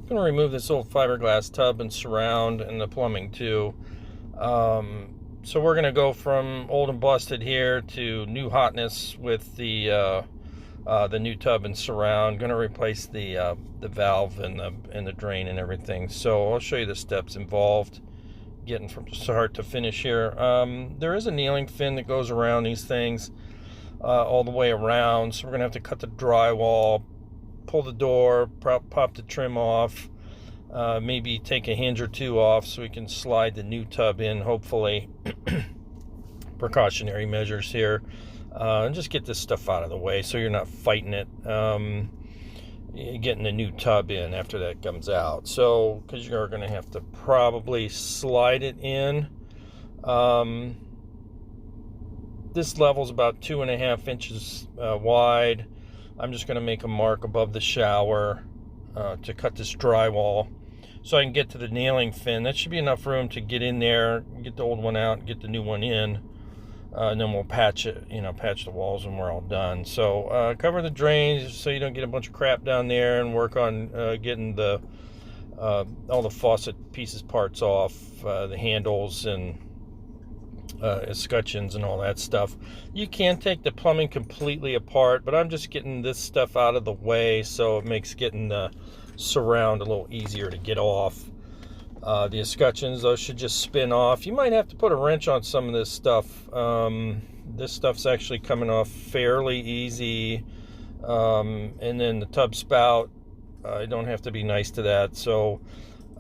I'm going to remove this old fiberglass tub and surround and the plumbing too. So we're going to go from old and busted here to new hotness with the new tub and surround. Going to replace the valve and the drain and everything. So I'll show you the steps involved getting from start to finish here. There is a nailing fin that goes around these things all the way around. So we're going to have to cut the drywall, pull the door, pop the trim off, maybe take a hinge or two off so we can slide the new tub in, hopefully. Precautionary measures here. And just get this stuff out of the way so you're not fighting it, getting the new tub in after that comes out. So, because you're going to have to probably slide it in. This level is about 2.5 inches wide. I'm just going to make a mark above the shower to cut this drywall so I can get to the nailing fin. That should be enough room to get in there, get the old one out, and get the new one in. And then we'll patch it, patch the walls when we're all done. So cover the drains so you don't get a bunch of crap down there, and work on getting all the faucet pieces parts off, the handles and escutcheons and all that stuff. You can take the plumbing completely apart, but I'm just getting this stuff out of the way so it makes getting the surround a little easier to get off. The escutcheons, those should just spin off. You might have to put a wrench on some of this stuff. This stuff's actually coming off fairly easy. And then the tub spout, I don't have to be nice to that. So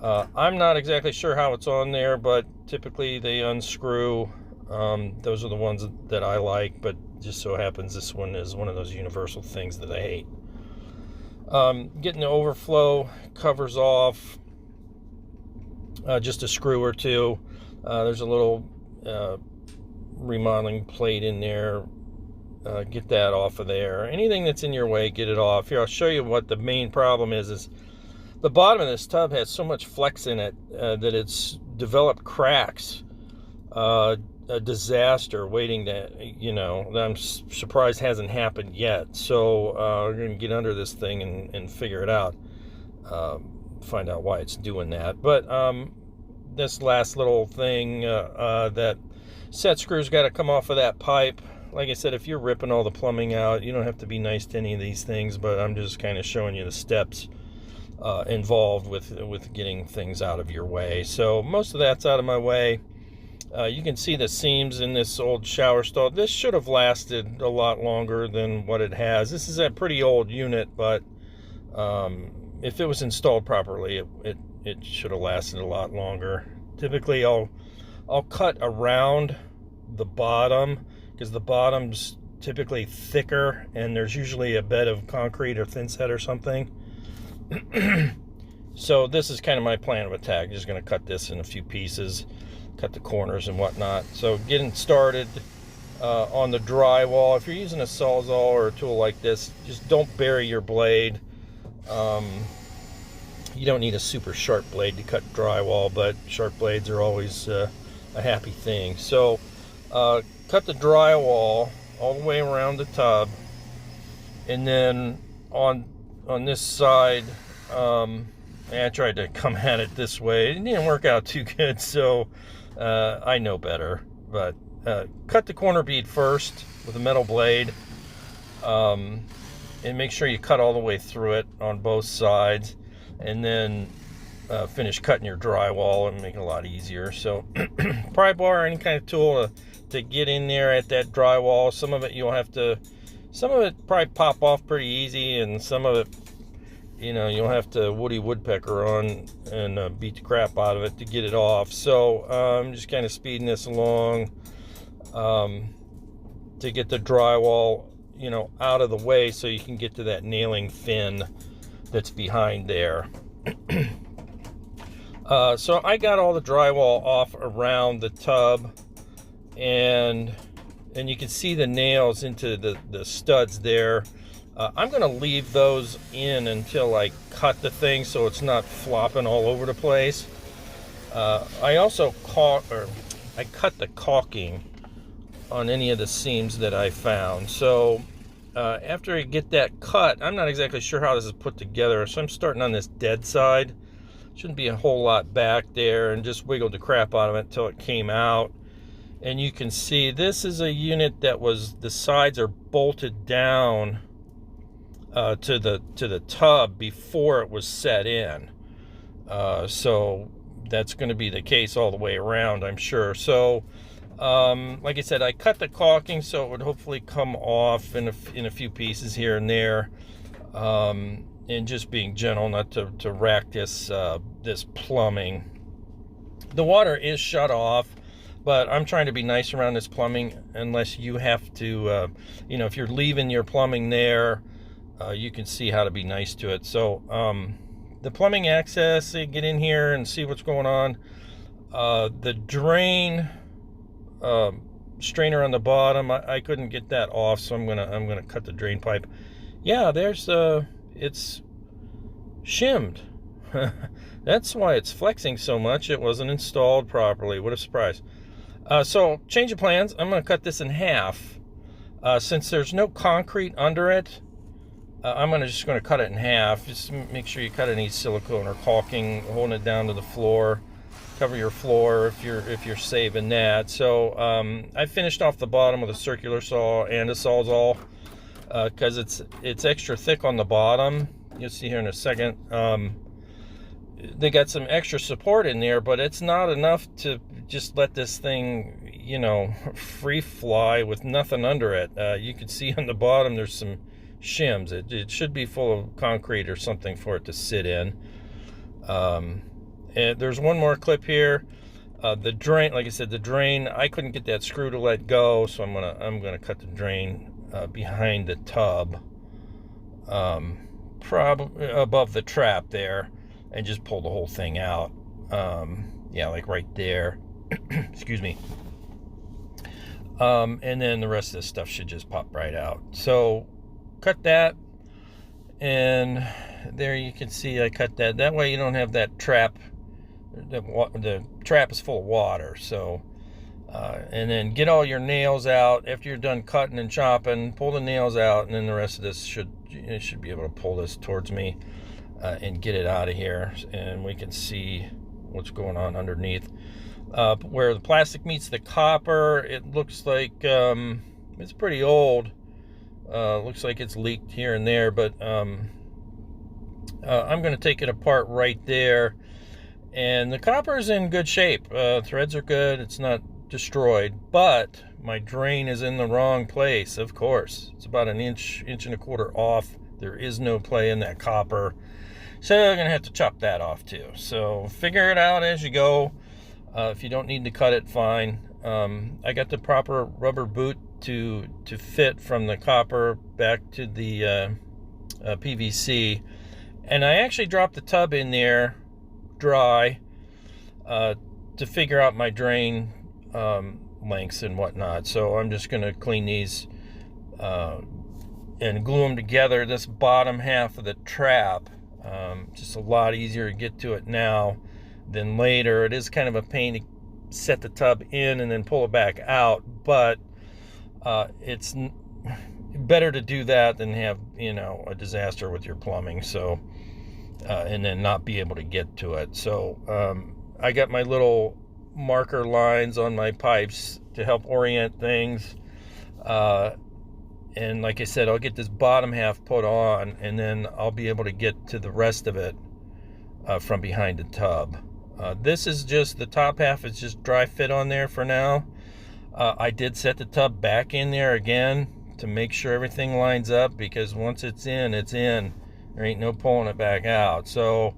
I'm not exactly sure how it's on there, but typically they unscrew. Those are the ones that I like, but just so happens this one is one of those universal things that I hate. Getting the overflow covers off. Just a screw or two. There's a little remodeling plate in there. Get that off of there. Anything that's in your way, get it off. Here, I'll show you what the main problem is the bottom of this tub has so much flex in it that it's developed cracks. A disaster waiting to, that I'm surprised hasn't happened yet. So we're going to get under this thing and figure it out. Find out why it's doing that. But this last little thing, that set screw's got to come off of that pipe. Like I said, if you're ripping all the plumbing out, you don't have to be nice to any of these things, but I'm just kind of showing you the steps involved with getting things out of your way. So most of that's out of my way. You can see the seams in this old shower stall. This should have lasted a lot longer than what it has. This is a pretty old unit, but if it was installed properly, it should have lasted a lot longer. Typically, I'll cut around the bottom because the bottom's typically thicker, and there's usually a bed of concrete or thin set or something. So this is kind of my plan of attack. Just going to cut this in a few pieces, cut the corners and whatnot. So getting started on the drywall. If you're using a Sawzall or a tool like this, just don't bury your blade. You don't need a super sharp blade to cut drywall, but sharp blades are always a happy thing. So cut the drywall all the way around the tub, and then on this side, I tried to come at it this way. It didn't work out too good, so I know better. But cut the corner bead first with a metal blade, and make sure you cut all the way through it on both sides, and then finish cutting your drywall and make it a lot easier. So pry bar or any kind of tool to get in there at that drywall. Some of it probably pop off pretty easy, and some of it, you'll have to Woody Woodpecker on and beat the crap out of it to get it off. So I'm just kind of speeding this along to get the drywall, out of the way so you can get to that nailing fin that's behind there. So I got all the drywall off around the tub, and you can see the nails into the studs there. I'm going to leave those in until I cut the thing so it's not flopping all over the place. I also I cut the caulking on any of the seams that I found. So after I get that cut, I'm not exactly sure how this is put together, so I'm starting on this dead side. Shouldn't be a whole lot back there, and just wiggled the crap out of it until it came out. And you can see this is a unit that was, the sides are bolted down to the tub before it was set in. So that's going to be the case all the way around, I'm sure. So like I said, I cut the caulking so it would hopefully come off in a few pieces here and there, and just being gentle not to rack this plumbing. The water is shut off, but I'm trying to be nice around this plumbing, unless you have to, if you're leaving your plumbing there, you can see how to be nice to it. So the plumbing access, you get in here and see what's going on. The drain strainer on the bottom, I couldn't get that off, so I'm gonna cut the drain pipe. Yeah, there's it's shimmed. That's why it's flexing so much. It wasn't installed properly. What a surprise. So change of plans. I'm gonna cut this in half. Since there's no concrete under it, I'm just gonna cut it in half. Just make sure you cut any silicone or caulking, holding it down to the floor. Cover your floor if you're saving that. So I finished off the bottom with a circular saw and a Sawzall, because it's extra thick on the bottom. You'll see here in a second. They got some extra support in there, but it's not enough to just let this thing, free fly with nothing under it. You can see on the bottom there's some shims. It should be full of concrete or something for it to sit in. And there's one more clip here. The drain, like I said, the drain, I couldn't get that screw to let go, so I'm gonna cut the drain behind the tub, probably above the trap there, and just pull the whole thing out. Yeah, like right there. Excuse me. And then the rest of this stuff should just pop right out. So cut that, and there you can see I cut that. That way you don't have that trap. The trap is full of water. So and then get all your nails out after you're done cutting and chopping. Pull the nails out, and then the rest of this should be able to pull this towards me and get it out of here, and we can see what's going on underneath. Where the plastic meets the copper, it looks like it's pretty old. Looks like it's leaked here and there, but I'm going to take it apart right there. And the copper is in good shape. Threads are good. It's not destroyed, but my drain is in the wrong place, of course. It's about an inch and a quarter off. There is no play in that copper. So I'm going to have to chop that off too. So figure it out as you go. If you don't need to cut it, fine. I got the proper rubber boot to fit from the copper back to the PVC. And I actually dropped the tub in there dry to figure out my drain lengths and whatnot. So I'm just going to clean these and glue them together. This bottom half of the trap, just a lot easier to get to it now than later. It is kind of a pain to set the tub in and then pull it back out, but it's better to do that than have a disaster with your plumbing. So and then not be able to get to it. So I got my little marker lines on my pipes to help orient things, and like I said, I'll get this bottom half put on, and then I'll be able to get to the rest of it from behind the tub. This is just, the top half is just dry fit on there for now. I did set the tub back in there again to make sure everything lines up, because once it's in, it's in. There ain't no pulling it back out. So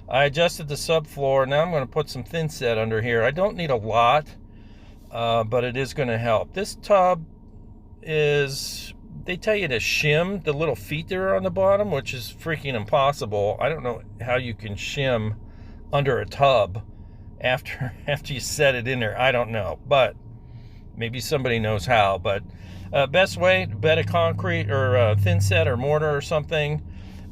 I adjusted the subfloor. Now I'm going to put some thin set under here. I don't need a lot, but it is going to help. This tub is, they tell you to shim the little feet that are on the bottom, which is freaking impossible. I don't know how you can shim under a tub after you set it in there. I don't know, but maybe somebody knows how. But best way, bed of concrete or thin set or mortar or something,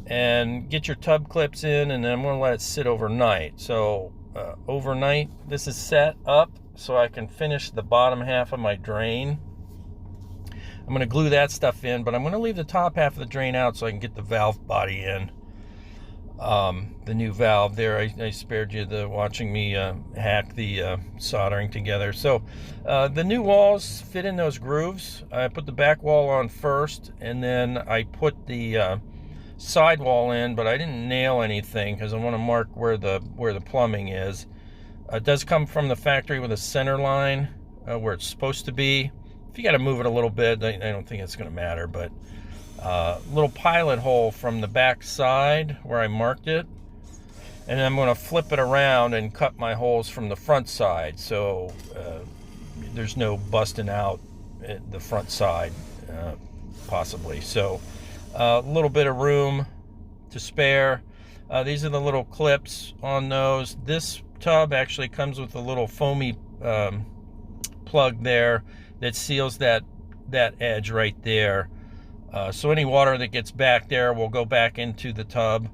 and get your tub clips in, and then I'm going to let it sit overnight. So overnight this is set up so I can finish the bottom half of my drain. I'm going to glue that stuff in, but I'm going to leave the top half of the drain out so I can get the valve body in. The new valve there, I spared you the watching me hack the soldering together. So the new walls fit in those grooves. I put the back wall on first, and then I put the side wall in, but I didn't nail anything because I want to mark where the plumbing is. It does come from the factory with a center line where it's supposed to be. If you got to move it a little bit, I don't think it's going to matter, but little pilot hole from the back side where I marked it, and then I'm going to flip it around and cut my holes from the front side, so there's no busting out at the front side, possibly. So a little bit of room to spare. These are the little clips on those. This tub actually comes with a little foamy plug there that seals that edge right there. So any water that gets back there will go back into the tub,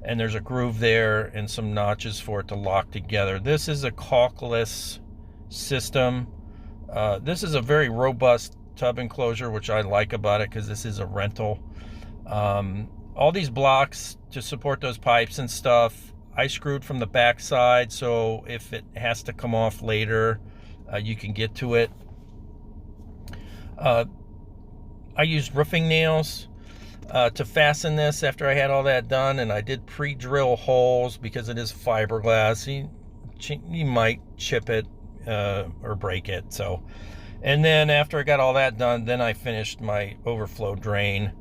and there's a groove there and some notches for it to lock together. This is a caulkless system. This is a very robust tub enclosure, which I like about it because this is a rental. All these blocks to support those pipes and stuff, I screwed from the back side, so if it has to come off later, you can get to it. I used roofing nails to fasten this after I had all that done, and I did pre-drill holes because it is fiberglass. You might chip it or break it. So, and then after I got all that done, then I finished my overflow drain.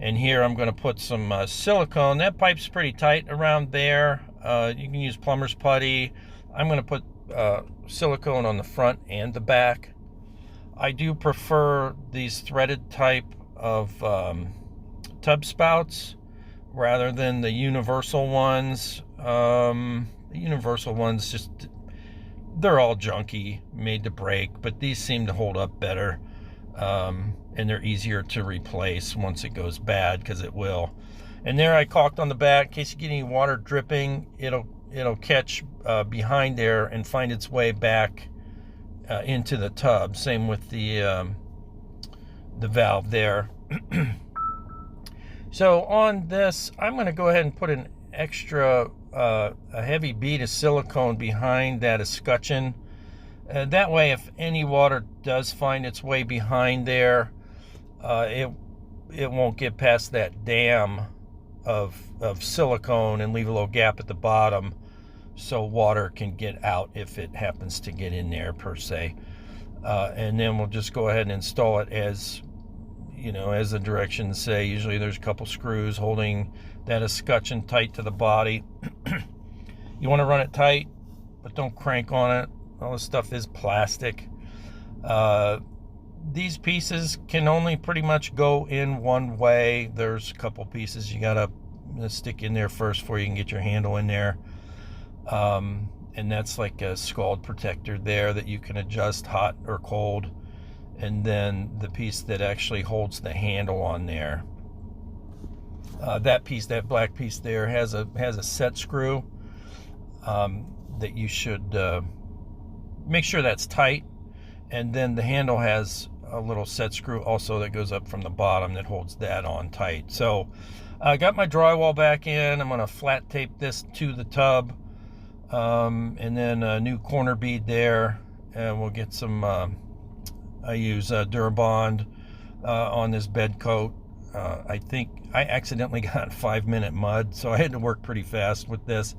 And here I'm going to put some silicone. That pipe's pretty tight around there. You can use plumber's putty. I'm going to put silicone on the front and the back. I do prefer these threaded type of tub spouts rather than the universal ones. The universal ones just, they're all junky, made to break, but these seem to hold up better. And they're easier to replace once it goes bad, because it will. And there I caulked on the back in case you get any water dripping. It'll catch behind there and find its way back into the tub. Same with the valve there. So on this, I'm going to go ahead and put an extra a heavy bead of silicone behind that escutcheon. That way, if any water does find its way behind there, it won't get past that dam of silicone and leave a little gap at the bottom, so water can get out if it happens to get in there, per se. And then we'll just go ahead and install it as, you know, as the directions say. Usually there's a couple screws holding that escutcheon tight to the body. You want to run it tight, but don't crank on it. All this stuff is plastic. These pieces can only pretty much go in one way. There's a couple pieces you gotta stick in there first before you can get your handle in there. And that's like a scald protector there that you can adjust hot or cold. And then the piece that actually holds the handle on there. That piece, that black piece there, has a set screw that you should make sure that's tight. And then the handle has a little set screw also that goes up from the bottom that holds that on tight. So I got my drywall back in. I'm going to flat tape this to the tub, and then a new corner bead there, and we'll get some I use Durabond on this bed coat. I think I accidentally got 5-minute mud, so I had to work pretty fast with this.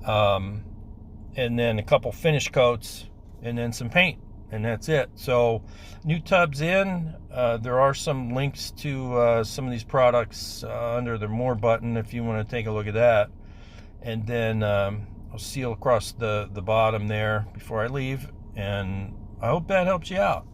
And then a couple finish coats, and then some paint, and that's it. So new tubs in. There are some links to some of these products under the more button if you want to take a look at that. And then I'll seal across the bottom there before I leave, and I hope that helps you out.